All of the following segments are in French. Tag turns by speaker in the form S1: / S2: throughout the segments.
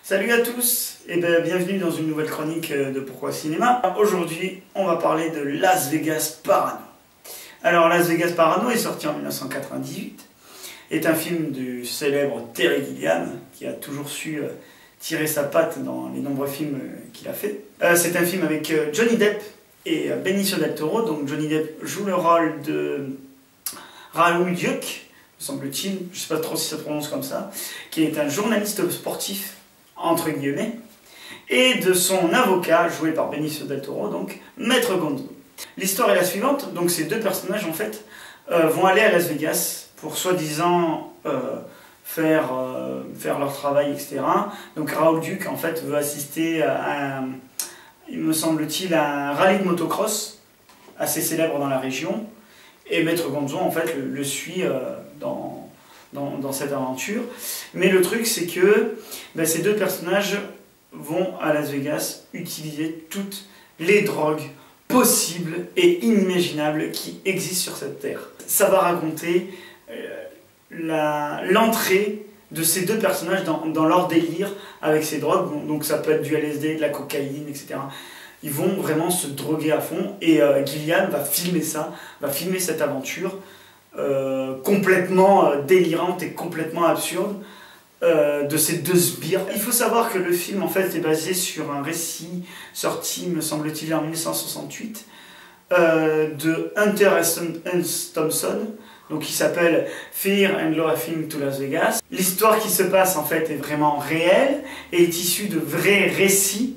S1: Salut à tous et bienvenue dans une nouvelle chronique de Pourquoi Cinéma. Aujourd'hui, on va parler de Las Vegas Parano. Alors, Las Vegas Parano est sorti en 1998, est un film du célèbre Terry Gilliam, qui a toujours su tirer sa patte dans les nombreux films qu'il a fait. C'est un film avec Johnny Depp et Benicio del Toro. Donc Johnny Depp joue le rôle de Raoul Duke, me semble-t-il, je ne sais pas trop si ça se prononce comme ça, qui est un journaliste sportif, entre guillemets, et de son avocat, joué par Benicio del Toro, donc Maître Gonzo. L'histoire est la suivante, donc ces deux personnages en fait vont aller à Las Vegas pour soi-disant faire leur travail, etc. Donc Raoul Duke en fait veut assister à il me semble-t-il, à un rallye de motocross assez célèbre dans la région, et Maître Gonzo en fait le suit dans cette aventure. Mais le truc c'est que ces deux personnages vont à Las Vegas utiliser toutes les drogues possibles et inimaginables qui existent sur cette terre. Ça va raconter l'entrée de ces deux personnages dans leur délire avec ces drogues. Donc ça peut être du LSD, de la cocaïne, etc. Ils vont vraiment se droguer à fond, et Gilliam va filmer ça, va filmer cette aventure complètement délirante et complètement absurde de ces deux sbires. Il faut savoir que le film en fait est basé sur un récit sorti, me semble-t-il, en 1968 de Hunter S. Thompson, donc qui s'appelle Fear and Loathing to Las Vegas. L'histoire qui se passe en fait est vraiment réelle et est issue de vrais récits,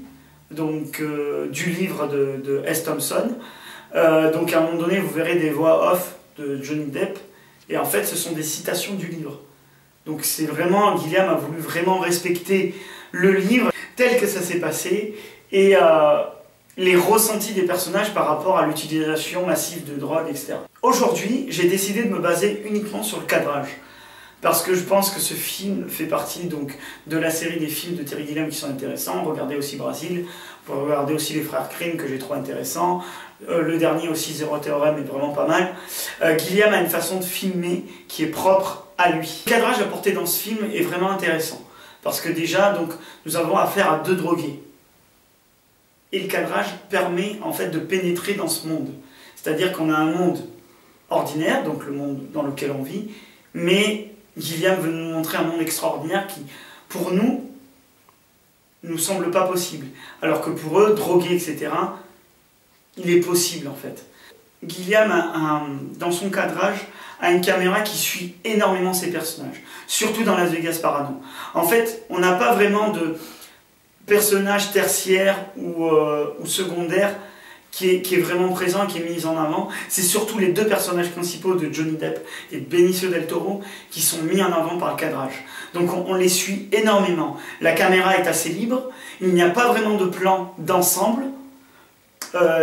S1: donc du livre de S. Thompson. Donc à un moment donné vous verrez des voix off de Johnny Depp, et en fait ce sont des citations du livre. Donc c'est vraiment, Gilliam a voulu vraiment respecter le livre tel que ça s'est passé, et les ressentis des personnages par rapport à l'utilisation massive de drogue, etc. Aujourd'hui, j'ai décidé de me baser uniquement sur le cadrage, parce que je pense que ce film fait partie donc de la série des films de Terry Gilliam qui sont intéressants. Regardez aussi Brasil, vous pouvez regarder aussi Les Frères Crime que j'ai trouvé intéressant. Le dernier aussi, Zéro Théorème, est vraiment pas mal. Gilliam a une façon de filmer qui est propre à lui. Le cadrage apporté dans ce film est vraiment intéressant, parce que déjà, donc, nous avons affaire à deux drogués. Et le cadrage permet en fait de pénétrer dans ce monde. C'est-à-dire qu'on a un monde ordinaire, donc le monde dans lequel on vit, mais Gilliam veut nous montrer un monde extraordinaire qui, pour nous, nous semble pas possible. Alors que pour eux, drogués, etc., il est possible en fait. Gilliam, dans son cadrage, a une caméra qui suit énormément ses personnages, surtout dans Las Vegas Parano. En fait, on n'a pas vraiment de personnage tertiaire ou secondaire qui est vraiment présent et qui est mis en avant. C'est surtout les deux personnages principaux de Johnny Depp et de Benicio del Toro qui sont mis en avant par le cadrage. Donc on les suit énormément. La caméra est assez libre, il n'y a pas vraiment de plan d'ensemble,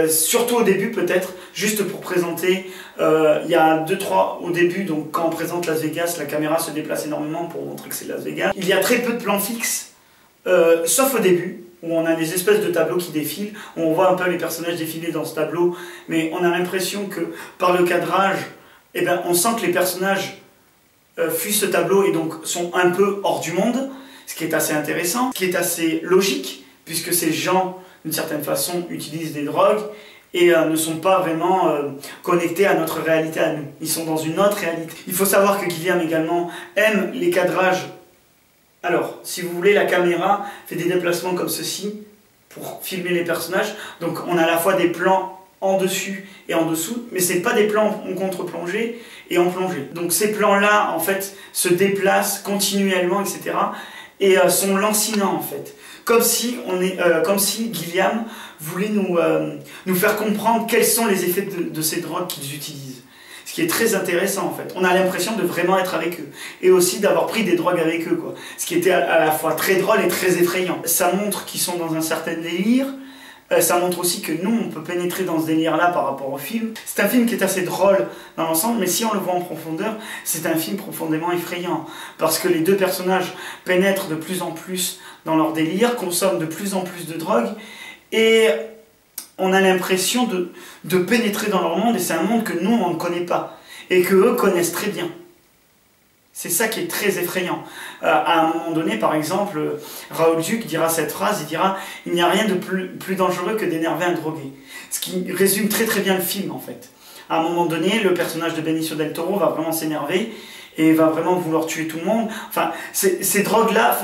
S1: surtout au début peut-être, juste pour présenter, il y a 2-3 au début, donc quand on présente Las Vegas, la caméra se déplace énormément pour montrer que c'est Las Vegas. Il y a très peu de plans fixes, sauf au début, où on a des espèces de tableaux qui défilent, où on voit un peu les personnages défiler dans ce tableau, mais on a l'impression que par le cadrage, on sent que les personnages fuient ce tableau et donc sont un peu hors du monde, ce qui est assez intéressant, ce qui est assez logique, puisque ces gens, d'une certaine façon, utilisent des drogues et ne sont pas vraiment connectés à notre réalité à nous. Ils sont dans une autre réalité. Il faut savoir que Gilliam également aime les cadrages. Alors, si vous voulez, la caméra fait des déplacements comme ceci pour filmer les personnages. Donc on a à la fois des plans en dessus et en dessous, mais ce n'est pas des plans en contre-plongée et en plongée. Donc ces plans-là, en fait, se déplacent continuellement, etc. et sont lancinants, en fait. Comme si Gilliam voulait nous faire comprendre quels sont les effets de ces drogues qu'ils utilisent. Ce qui est très intéressant en fait. On a l'impression de vraiment être avec eux. Et aussi d'avoir pris des drogues avec eux, quoi. Ce qui était à la fois très drôle et très effrayant. Ça montre qu'ils sont dans un certain délire. Ça montre aussi que nous, on peut pénétrer dans ce délire-là par rapport au film. C'est un film qui est assez drôle dans l'ensemble, mais si on le voit en profondeur, c'est un film profondément effrayant. Parce que les deux personnages pénètrent de plus en plus dans leur délire, consomment de plus en plus de drogue, et on a l'impression de pénétrer dans leur monde, et c'est un monde que nous, on ne connaît pas, et qu'eux connaissent très bien. C'est ça qui est très effrayant. À un moment donné, par exemple, Raoul Duke dira cette phrase, il dira « Il n'y a rien de plus dangereux que d'énerver un drogué ». Ce qui résume très très bien le film, en fait. À un moment donné, le personnage de Benicio del Toro va vraiment s'énerver et va vraiment vouloir tuer tout le monde. Enfin, ces drogues-là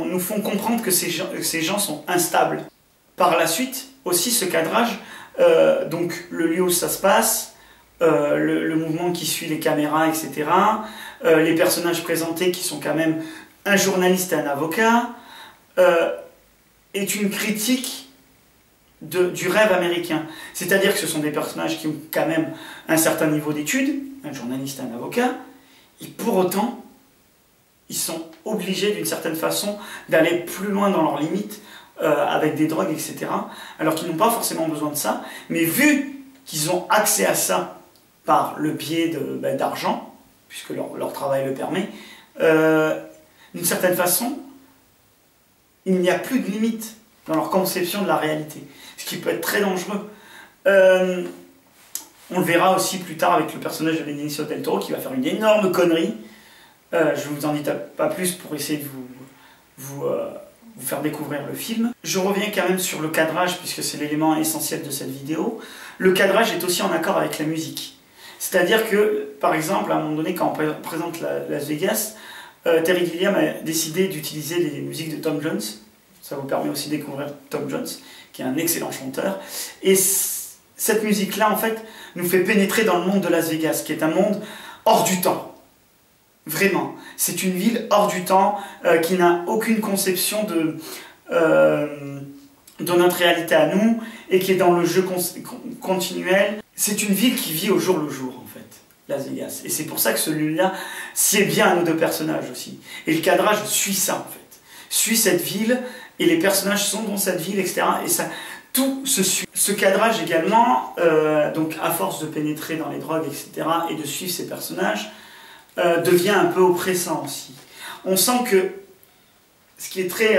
S1: nous font comprendre que ces gens sont instables. Par la suite, aussi ce cadrage, donc le lieu où ça se passe, le mouvement qui suit les caméras, etc. Les personnages présentés qui sont quand même un journaliste et un avocat, est une critique du rêve américain. C'est-à-dire que ce sont des personnages qui ont quand même un certain niveau d'études, un journaliste et un avocat, et pour autant, ils sont obligés d'une certaine façon d'aller plus loin dans leurs limites, avec des drogues, etc. Alors qu'ils n'ont pas forcément besoin de ça, mais vu qu'ils ont accès à ça, par le biais d'argent, puisque leur travail le permet, d'une certaine façon, il n'y a plus de limite dans leur conception de la réalité, ce qui peut être très dangereux. On le verra aussi plus tard avec le personnage de Benicio del Toro qui va faire une énorme connerie. Je ne vous en dis pas plus pour essayer de vous faire découvrir le film. Je reviens quand même sur le cadrage, puisque c'est l'élément essentiel de cette vidéo. Le cadrage est aussi en accord avec la musique. C'est-à-dire que, par exemple, à un moment donné, quand on présente Las Vegas, Terry Gilliam a décidé d'utiliser les musiques de Tom Jones. Ça vous permet aussi de découvrir Tom Jones, qui est un excellent chanteur. Et cette musique-là, en fait, nous fait pénétrer dans le monde de Las Vegas, qui est un monde hors du temps. Vraiment. C'est une ville hors du temps, qui n'a aucune conception de notre réalité à nous, et qui est dans le jeu continuel. C'est une ville qui vit au jour le jour, en fait, Las Vegas. Et c'est pour ça que celui-là sied bien à nos deux personnages aussi. Et le cadrage suit ça, en fait. Suit cette ville, et les personnages sont dans cette ville, etc. Et ça, tout se suit. Ce cadrage également, donc à force de pénétrer dans les drogues, etc., et de suivre ces personnages, devient un peu oppressant aussi. On sent que, ce qui est très,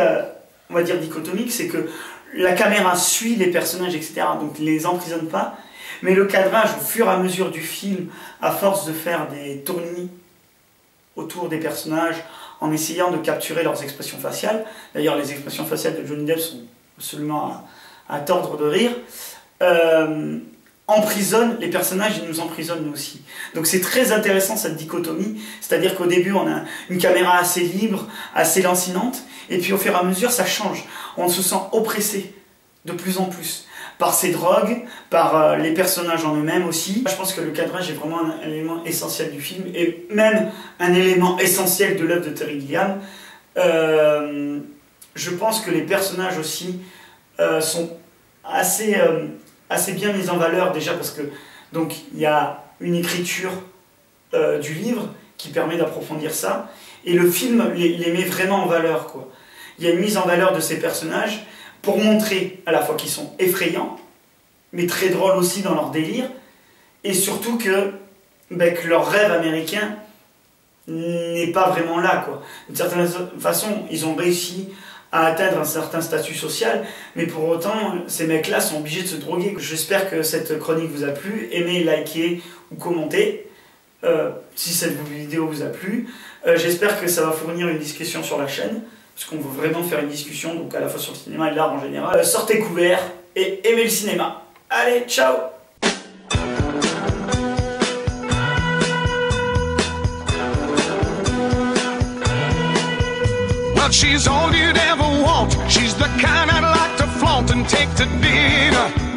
S1: on va dire, dichotomique, c'est que la caméra suit les personnages, etc., donc ne les emprisonne pas, mais le cadrage, au fur et à mesure du film, à force de faire des tournis autour des personnages, en essayant de capturer leurs expressions faciales, d'ailleurs les expressions faciales de Johnny Depp sont absolument à tordre de rire, emprisonne les personnages, ils nous emprisonnent nous aussi. Donc c'est très intéressant cette dichotomie, c'est-à-dire qu'au début on a une caméra assez libre, assez lancinante, et puis au fur et à mesure ça change. On se sent oppressé de plus en plus par ces drogues, par les personnages en eux-mêmes aussi. Je pense que le cadrage est vraiment un élément essentiel du film, et même un élément essentiel de l'œuvre de Terry Gilliam. Je pense que les personnages aussi sont assez bien mis en valeur, déjà parce que donc il y a une écriture du livre qui permet d'approfondir ça, et le film les met vraiment en valeur, quoi. Il y a une mise en valeur de ces personnages pour montrer à la fois qu'ils sont effrayants, mais très drôles aussi dans leur délire, et surtout que leur rêve américain n'est pas vraiment là, quoi. D'une certaine façon, ils ont réussi à atteindre un certain statut social, mais pour autant, ces mecs-là sont obligés de se droguer. J'espère que cette chronique vous a plu. Aimez, likez ou commentez si cette vidéo vous a plu. J'espère que ça va fournir une discussion sur la chaîne, parce qu'on veut vraiment faire une discussion, donc à la fois sur le cinéma et l'art en général. Sortez couverts et aimez le cinéma. Allez, ciao!
S2: She's all you'd ever want. She's the kind I'd like to flaunt and take to dinner.